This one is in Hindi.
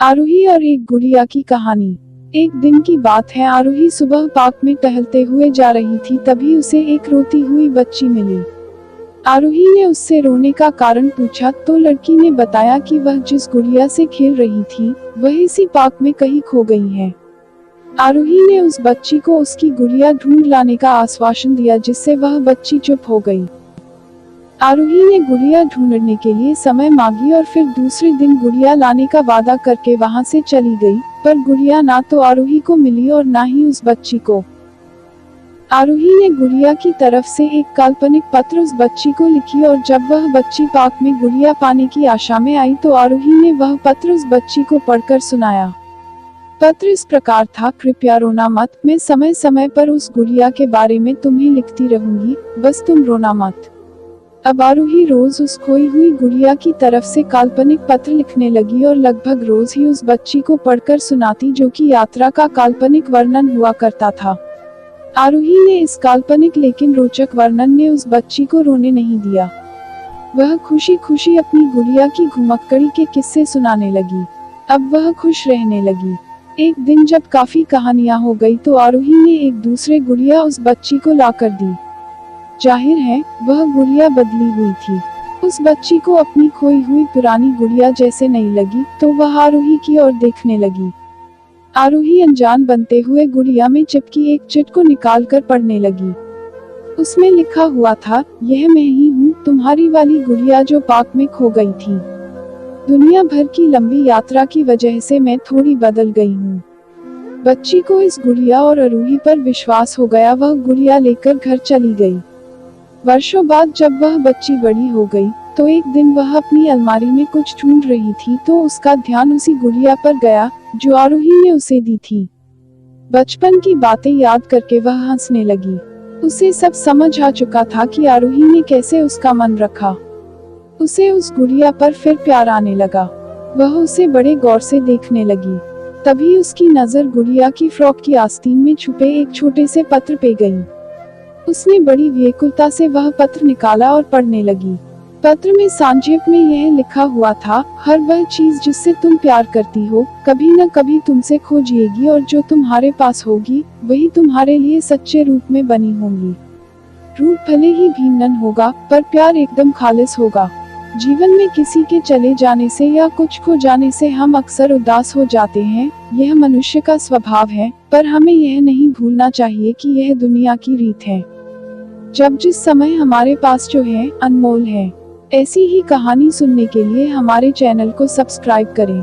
आरोही और एक गुड़िया की कहानी। एक दिन की बात है, आरोही सुबह पार्क में टहलते हुए जा रही थी, तभी उसे एक रोती हुई बच्ची मिली। आरोही ने उससे रोने का कारण पूछा तो लड़की ने बताया कि वह जिस गुड़िया से खेल रही थी वह इसी पार्क में कहीं खो गई है। आरोही ने उस बच्ची को उसकी गुड़िया ढूंढ लाने का आश्वासन दिया, जिससे वह बच्ची चुप हो गई। आरोही ने गुड़िया ढूंढने के लिए समय मांगी और फिर दूसरे दिन गुड़िया लाने का वादा करके वहां से चली गई, पर गुड़िया ना तो आरोही को मिली और ना ही उस बच्ची को। आरोही ने गुड़िया की तरफ से एक काल्पनिक पत्र उस बच्ची को लिखी और जब वह बच्ची पार्क में गुड़िया पाने की आशा में आई तो आरोही ने वह पत्र उस बच्ची को पढ़कर सुनाया। पत्र इस प्रकार था: कृपया रोना मत, मैं समय समय पर उस गुड़िया के बारे में तुम्हें लिखती रहूंगी, बस तुम रोना मत। अब आरोही रोज उस खोई हुई गुड़िया की तरफ से काल्पनिक पत्र लिखने लगी और लगभग रोज ही उस बच्ची को पढ़कर सुनाती, जो कि यात्रा का काल्पनिक वर्णन हुआ करता था। आरोही ने इस काल्पनिक लेकिन रोचक वर्णन ने उस बच्ची को रोने नहीं दिया। वह खुशी खुशी अपनी गुड़िया की घुमक्कड़ी के किस्से सुनाने लगी। अब वह खुश रहने लगी। एक दिन जब काफी कहानियां हो गई तो आरोही ने एक दूसरे गुड़िया उस बच्ची को लाकर दी। जाहिर है वह गुड़िया बदली हुई थी। उस बच्ची को अपनी खोई हुई पुरानी गुड़िया जैसे नहीं लगी, तो वह आरोही की ओर देखने लगी। आरोही अनजान बनते हुए गुड़िया में चिपकी एक चिट को निकालकर पढ़ने लगी। उसमें लिखा हुआ था: यह मैं ही हूँ, तुम्हारी वाली गुड़िया जो पार्क में खो गई थी। दुनिया भर की लंबी यात्रा की वजह से मैं थोड़ी बदल गई हूँ। बच्ची को इस गुड़िया और आरोही पर विश्वास हो गया। वह गुड़िया लेकर घर चली गई। वर्षों बाद जब वह बच्ची बड़ी हो गई तो एक दिन वह अपनी अलमारी में कुछ ढूंढ रही थी तो उसका ध्यान उसी गुड़िया पर गया जो आरोही ने उसे दी थी। बचपन की बातें याद करके वह हंसने लगी। उसे सब समझ आ चुका था कि आरोही ने कैसे उसका मन रखा। उसे उस गुड़िया पर फिर प्यार आने लगा। वह उसे बड़े गौर से देखने लगी। तभी उसकी नजर गुड़िया की फ्रॉक की आस्तीन में छुपे एक छोटे से पत्र पे गई। उसने बड़ी व्याकुलता से वह पत्र निकाला और पढ़ने लगी। पत्र में संक्षेप में यह लिखा हुआ था: हर वह चीज जिससे तुम प्यार करती हो कभी न कभी तुमसे खो जाएगी, और जो तुम्हारे पास होगी वही तुम्हारे लिए सच्चे रूप में बनी होंगी। रूप भले ही भिन्न होगा पर प्यार एकदम खालिस होगा। जीवन में किसी के चले जाने से या कुछ खो जाने से हम अक्सर उदास हो जाते हैं, यह मनुष्य का स्वभाव है, पर हमें यह नहीं भूलना चाहिए कि यह दुनिया की रीत है। जब जिस समय हमारे पास जो है अनमोल है। ऐसी ही कहानी सुनने के लिए हमारे चैनल को सब्सक्राइब करें।